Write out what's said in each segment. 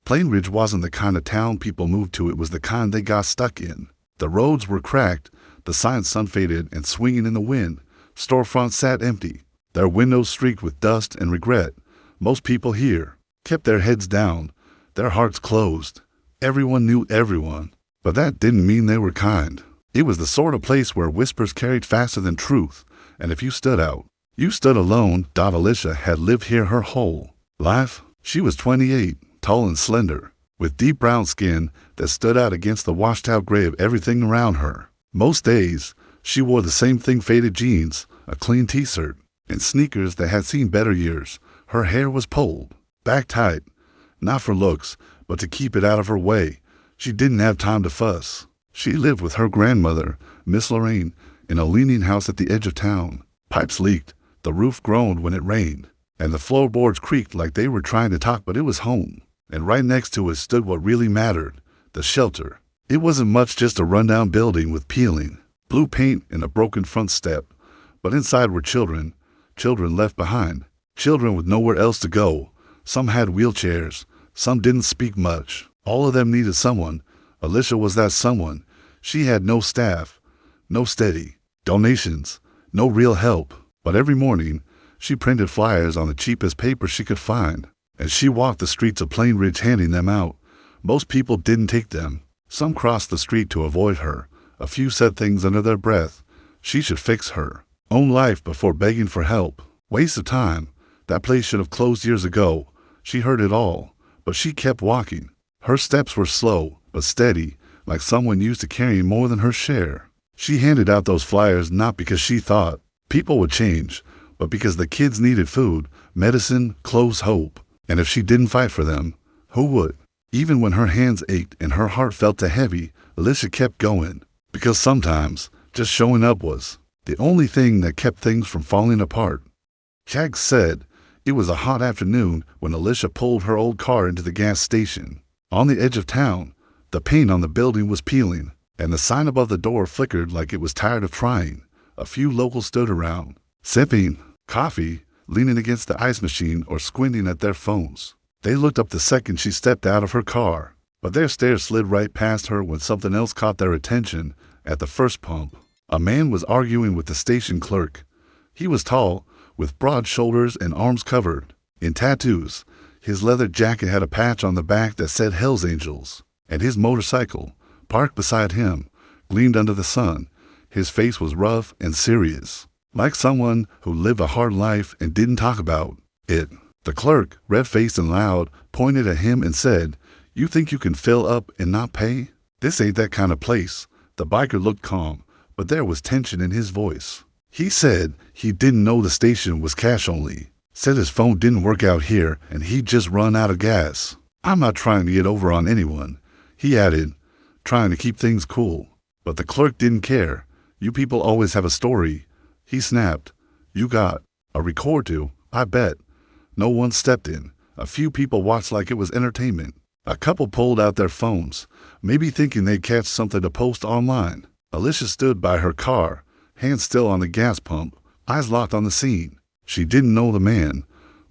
Plainridge wasn't the kind of town people moved to, it was the kind they got stuck in. The roads were cracked, the signs sun-faded and swinging in the wind. Storefronts sat empty, their windows streaked with dust and regret. Most people here kept their heads down, their hearts closed. Everyone knew everyone, but that didn't mean they were kind. It was the sort of place where whispers carried faster than truth, and if you stood out, you stood alone. Alicia had lived here her whole life. She was 28, tall and slender, with deep brown skin that stood out against the washed-out gray of everything around her. Most days, she wore the same thing: faded jeans, a clean t-shirt, and sneakers that had seen better years. Her hair was pulled back tight, not for looks, but to keep it out of her way. She didn't have time to fuss. She lived with her grandmother, Miss Lorraine, in a leaning house at the edge of town. Pipes leaked, the roof groaned when it rained, and the floorboards creaked like they were trying to talk, but it was home. And right next to it stood what really mattered, the shelter. It wasn't much, just a rundown building with peeling blue paint and a broken front step, but inside were children left behind, children with nowhere else to go. Some had wheelchairs, some didn't speak much. All of them needed someone. Alicia was that someone. She had no staff, no steady donations, no real help. But every morning, she printed flyers on the cheapest paper she could find, and she walked the streets of Plainridge handing them out. Most people didn't take them. Some crossed the street to avoid her. A few said things under their breath. She should fix her own life before begging for help. Waste of time. That place should have closed years ago. She heard it all, but she kept walking. Her steps were slow, but steady, like someone used to carrying more than her share. She handed out those flyers not because she thought people would change, but because the kids needed food, medicine, clothes, hope. And if she didn't fight for them, who would? Even when her hands ached and her heart felt too heavy, Alicia kept going. Because sometimes, just showing up was the only thing that kept things from falling apart. Jack said it was a hot afternoon when Alicia pulled her old car into the gas station. On the edge of town, the paint on the building was peeling, and the sign above the door flickered like it was tired of trying. A few locals stood around, sipping coffee, leaning against the ice machine or squinting at their phones. They looked up the second she stepped out of her car, but their stare slid right past her when something else caught their attention. At the first pump, a man was arguing with the station clerk. He was tall, with broad shoulders and arms covered in tattoos. His leather jacket had a patch on the back that said Hell's Angels, and his motorcycle, parked beside him, gleamed under the sun. His face was rough and serious, like someone who lived a hard life and didn't talk about it. The clerk, red-faced and loud, pointed at him and said, "You think you can fill up and not pay? This ain't that kind of place." The biker looked calm, but there was tension in his voice. He said he didn't know the station was cash only. Said his phone didn't work out here and he'd just run out of gas. "I'm not trying to get over on anyone," he added, trying to keep things cool. But the clerk didn't care. "You people always have a story," he snapped. "You got a record to, I bet." No one stepped in. A few people watched like it was entertainment. A couple pulled out their phones, maybe thinking they'd catch something to post online. Alicia stood by her car, hands still on the gas pump, eyes locked on the scene. She didn't know the man,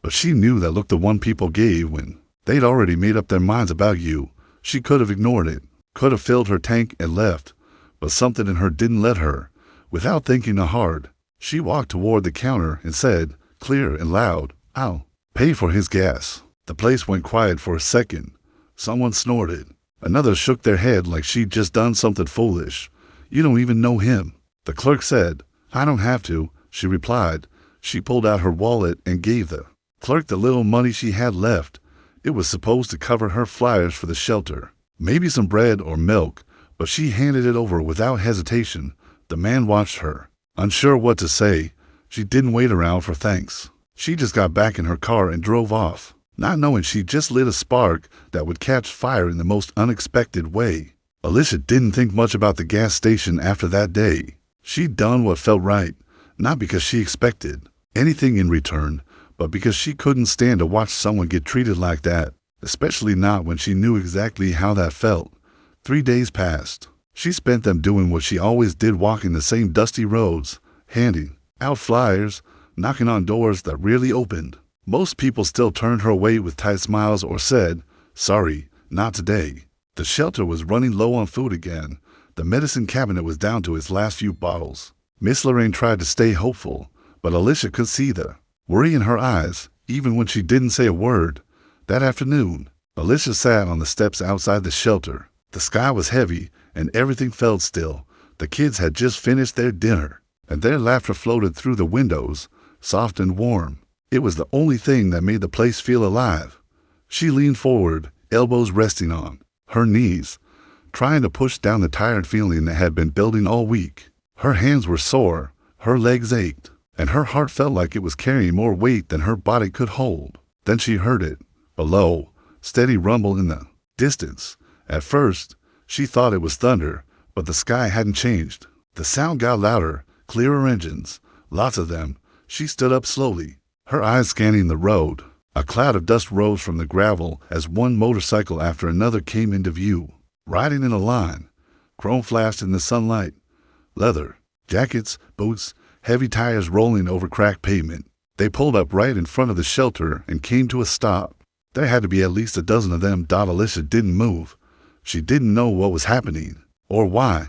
but she knew that look the one people gave when they'd already made up their minds about you. She could have ignored it, could have filled her tank and left, but something in her didn't let her. Without thinking hard, she walked toward the counter and said, clear and loud, "I'll pay for his gas." The place went quiet for a second. Someone snorted. Another shook their head like she'd just done something foolish. "You don't even know him." The clerk said, "I don't have to," she replied. She pulled out her wallet and gave the clerk the little money she had left. It was supposed to cover her flyers for the shelter, maybe some bread or milk, but she handed it over without hesitation. The man watched her, unsure what to say. She didn't wait around for thanks. She just got back in her car and drove off, not knowing she just lit a spark that would catch fire in the most unexpected way. Alicia didn't think much about the gas station after that day. She'd done what felt right, not because she expected anything in return, but because she couldn't stand to watch someone get treated like that, especially not when she knew exactly how that felt. 3 days passed. She spent them doing what she always did, walking the same dusty roads, handing out flyers, knocking on doors that rarely opened. Most people still turned her away with tight smiles or said, Sorry, not today. The shelter was running low on food again. The medicine cabinet was down to its last few bottles. Miss Lorraine tried to stay hopeful, but Alicia could see the worry in her eyes, even when she didn't say a word. That afternoon, Alicia sat on the steps outside the shelter. The sky was heavy, and everything felt still. The kids had just finished their dinner, and their laughter floated through the windows, soft and warm. It was the only thing that made the place feel alive. She leaned forward, elbows resting on her knees, trying to push down the tired feeling that had been building all week. Her hands were sore, her legs ached, and her heart felt like it was carrying more weight than her body could hold. Then she heard it, a low, steady rumble in the distance. At first, she thought it was thunder, but the sky hadn't changed. The sound got louder, clearer engines, lots of them. She stood up slowly, her eyes scanning the road. A cloud of dust rose from the gravel as one motorcycle after another came into view, riding in a line. Chrome flashed in the sunlight. Leather, jackets, boots, heavy tires rolling over cracked pavement. They pulled up right in front of the shelter and came to a stop. There had to be at least a dozen of them. Alicia didn't move. She didn't know what was happening, or why.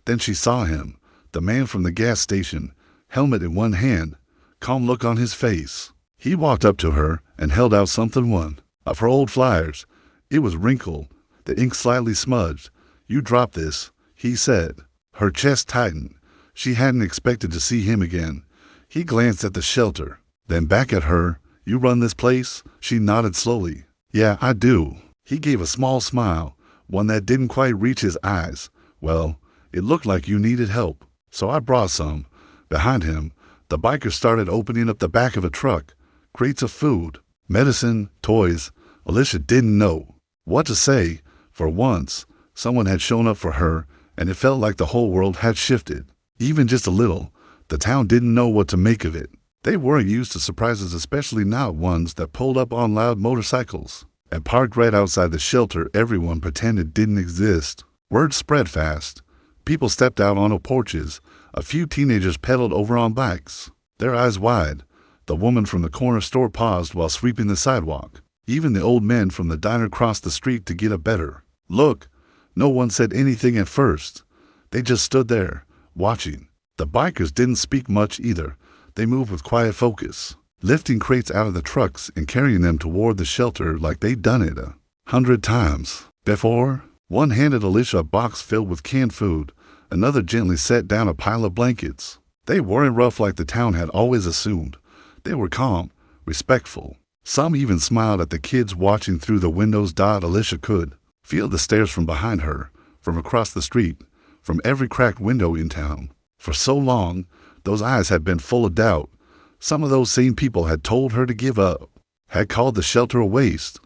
Then she saw him, the man from the gas station, helmet in one hand, calm look on his face. He walked up to her and held out one of her old flyers. It was wrinkled, the ink slightly smudged. "You dropped this," he said. Her chest tightened. She hadn't expected to see him again. He glanced at the shelter, then back at her. "You run this place?" She nodded slowly. "Yeah, I do." He gave a small smile, one that didn't quite reach his eyes. "Well, it looked like you needed help, so I brought some." Behind him, the bikers started opening up the back of a truck. Crates of food, medicine, toys. Alicia didn't know what to say. For once, someone had shown up for her, and it felt like the whole world had shifted. Even just a little. The town didn't know what to make of it. They weren't used to surprises, especially not ones that pulled up on loud motorcycles and parked right outside the shelter everyone pretended didn't exist. Word spread fast. People stepped out onto porches. A few teenagers pedaled over on bikes, their eyes wide. The woman from the corner store paused while sweeping the sidewalk. Even the old men from the diner crossed the street to get a better look. No one said anything at first. They just stood there, watching. The bikers didn't speak much either. They moved with quiet focus, lifting crates out of the trucks and carrying them toward the shelter like they'd done it 100 times before. One handed Alicia a box filled with canned food. Another gently set down a pile of blankets. They weren't rough like the town had always assumed. They were calm, respectful. Some even smiled at the kids watching through the windows. Alicia could feel the stares from behind her, from across the street, from every cracked window in town. For so long, those eyes had been full of doubt. Some of those same people had told her to give up, had called the shelter a waste.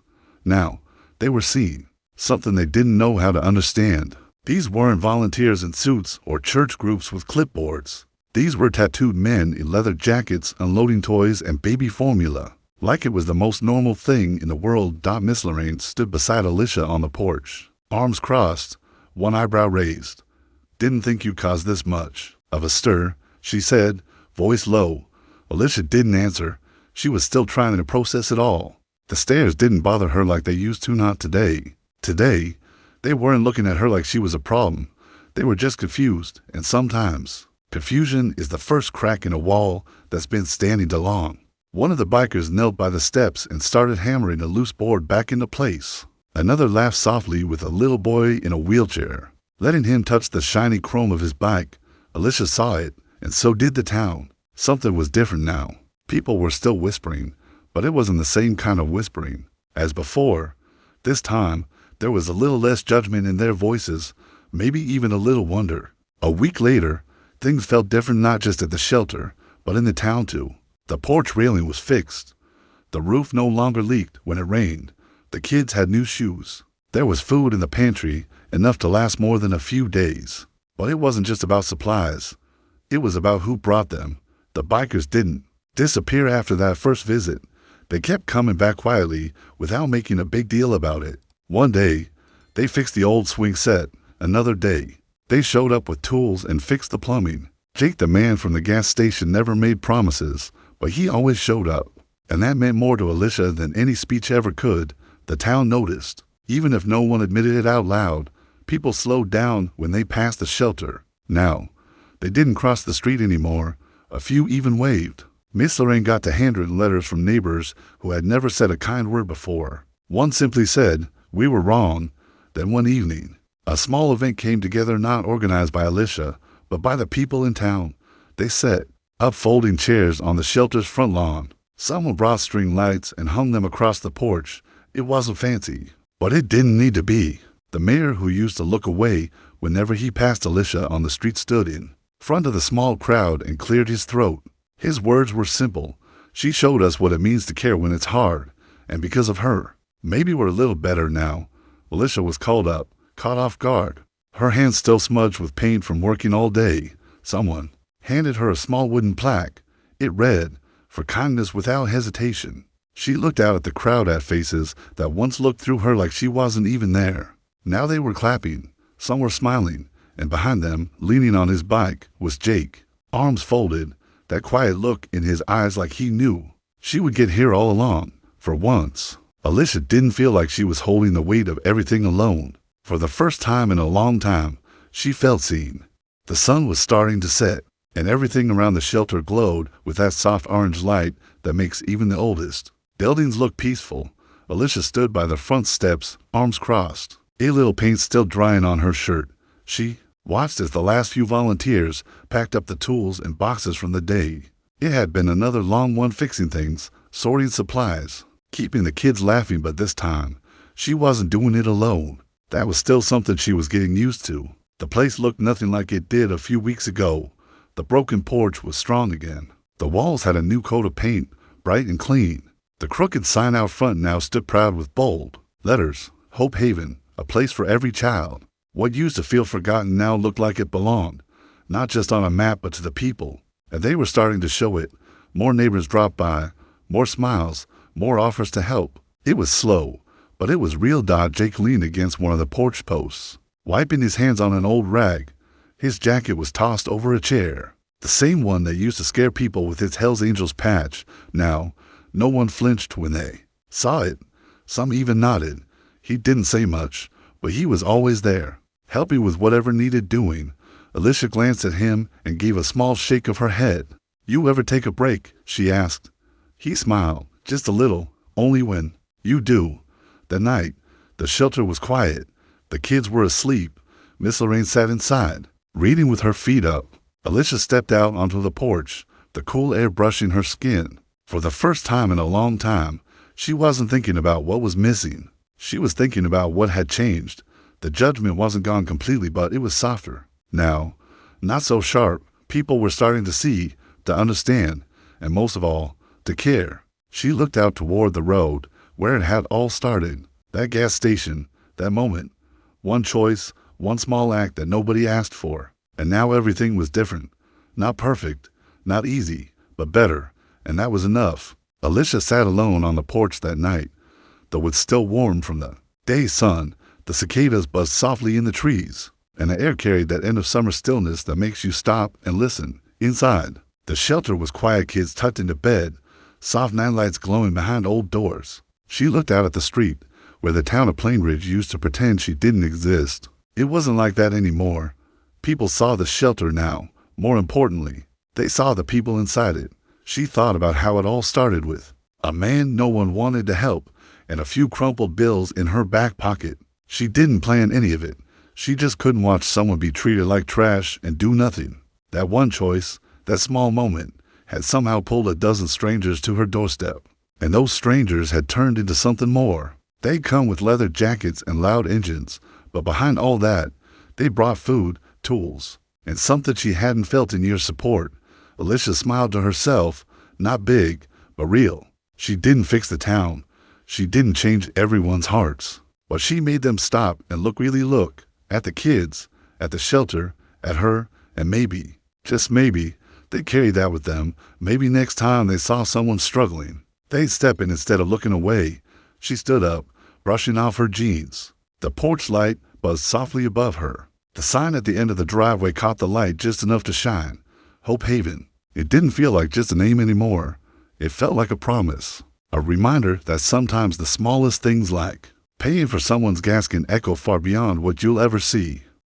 Now, they were seeing something they didn't know how to understand. These weren't volunteers in suits or church groups with clipboards. These were tattooed men in leather jackets unloading toys and baby formula, like it was the most normal thing in the world. Miss Lorraine stood beside Alicia on the porch, arms crossed, one eyebrow raised. "Didn't think you'd cause this much of a stir," she said, voice low. Alicia didn't answer. She was still trying to process it all. The stares didn't bother her like they used to, not today. Today, they weren't looking at her like she was a problem. They were just confused, and sometimes confusion is the first crack in a wall that's been standing too long. One of the bikers knelt by the steps and started hammering a loose board back into place. Another laughed softly with a little boy in a wheelchair, letting him touch the shiny chrome of his bike. Alicia saw it, and so did the town. Something was different now. People were still whispering, but it wasn't the same kind of whispering as before. This time, there was a little less judgment in their voices, maybe even a little wonder. A week later, things felt different, not just at the shelter, but in the town too. The porch railing was fixed. The roof no longer leaked when it rained. The kids had new shoes. There was food in the pantry, enough to last more than a few days. But it wasn't just about supplies. It was about who brought them. The bikers didn't disappear after that first visit. They kept coming back quietly without making a big deal about it. One day, they fixed the old swing set. Another day, they showed up with tools and fixed the plumbing. Jake, the man from the gas station, never made promises, but he always showed up. And that meant more to Alicia than any speech ever could. The town noticed. Even if no one admitted it out loud, people slowed down when they passed the shelter. Now, they didn't cross the street anymore. A few even waved. Miss Lorraine got to handwritten letters from neighbors who had never said a kind word before. One simply said, "We were wrong." Then one evening, a small event came together, not organized by Alicia, but by the people in town. They set up folding chairs on the shelter's front lawn. Someone brought string lights and hung them across the porch. It wasn't fancy, but it didn't need to be. The mayor, who used to look away whenever he passed Alicia on the street, stood in front of the small crowd and cleared his throat. His words were simple. "She showed us what it means to care when it's hard, and because of her, maybe we're a little better now." Alicia was called up, caught off guard. Her hands still smudged with paint from working all day. Someone handed her a small wooden plaque. It read, "For kindness without hesitation." She looked out at the crowd, at faces that once looked through her like she wasn't even there. Now they were clapping. Some were smiling, and behind them, leaning on his bike, was Jake, arms folded, that quiet look in his eyes like he knew she would get here all along. For once, Alicia didn't feel like she was holding the weight of everything alone. For the first time in a long time, she felt seen. The sun was starting to set, and everything around the shelter glowed with that soft orange light that makes even the oldest buildings look peaceful. Alicia stood by the front steps, arms crossed, a little paint still drying on her shirt. She watched as the last few volunteers packed up the tools and boxes from the day. It had been another long one, fixing things, sorting supplies, keeping the kids laughing, but this time, she wasn't doing it alone. That was still something she was getting used to. The place looked nothing like it did a few weeks ago. The broken porch was strong again. The walls had a new coat of paint, bright and clean. The crooked sign out front now stood proud with bold letters, "Hope Haven, a place for every child." What used to feel forgotten now looked like it belonged, not just on a map but to the people. And they were starting to show it. More neighbors dropped by, more smiles, more offers to help. It was slow, but it was real. Jake leaned against one of the porch posts, wiping his hands on an old rag. His jacket was tossed over a chair, the same one that used to scare people with its Hell's Angels patch. Now, no one flinched when they saw it. Some even nodded. He didn't say much, but he was always there, helping with whatever needed doing. Alicia glanced at him and gave a small shake of her head. "You ever take a break?" she asked. He smiled, "Just a little, only when you do." That night, the shelter was quiet. The kids were asleep. Miss Lorraine sat inside, reading with her feet up. Alicia stepped out onto the porch, the cool air brushing her skin. For the first time in a long time, she wasn't thinking about what was missing. She was thinking about what had changed. The judgment wasn't gone completely, but it was softer. Now, not so sharp. People were starting to see, to understand, and most of all, to care. She looked out toward the road, where it had all started. That gas station, that moment. One choice, one small act that nobody asked for. And now everything was different. Not perfect, not easy, but better. And that was enough. Alicia sat alone on the porch that night, though it's still warm from the day's sun. The cicadas buzzed softly in the trees, and the air carried that end of summer stillness that makes you stop and listen. Inside, the shelter was quiet, kids tucked into bed, soft night lights glowing behind old doors. She looked out at the street, where the town of Plainridge used to pretend she didn't exist. It wasn't like that anymore. People saw the shelter now. More importantly, they saw the people inside it. She thought about how it all started with a man no one wanted to help and a few crumpled bills in her back pocket. She didn't plan any of it. She just couldn't watch someone be treated like trash and do nothing. That one choice, that small moment, had somehow pulled a dozen strangers to her doorstep. And those strangers had turned into something more. They'd come with leather jackets and loud engines, but behind all that, they brought food, tools, and something she hadn't felt in years: support. Alicia smiled to herself, not big, but real. She didn't fix the town. She didn't change everyone's hearts. But she made them stop and really look, at the kids, at the shelter, at her, and maybe, just maybe, they'd carry that with them. Maybe next time they saw someone struggling, they'd step in instead of looking away. She stood up, brushing off her jeans. The porch light buzzed softly above her. The sign at the end of the driveway caught the light just enough to shine. Hope Haven. It didn't feel like just a name anymore. It felt like a promise. A reminder that sometimes the smallest things like paying for someone's gas can echo far beyond what you'll ever see.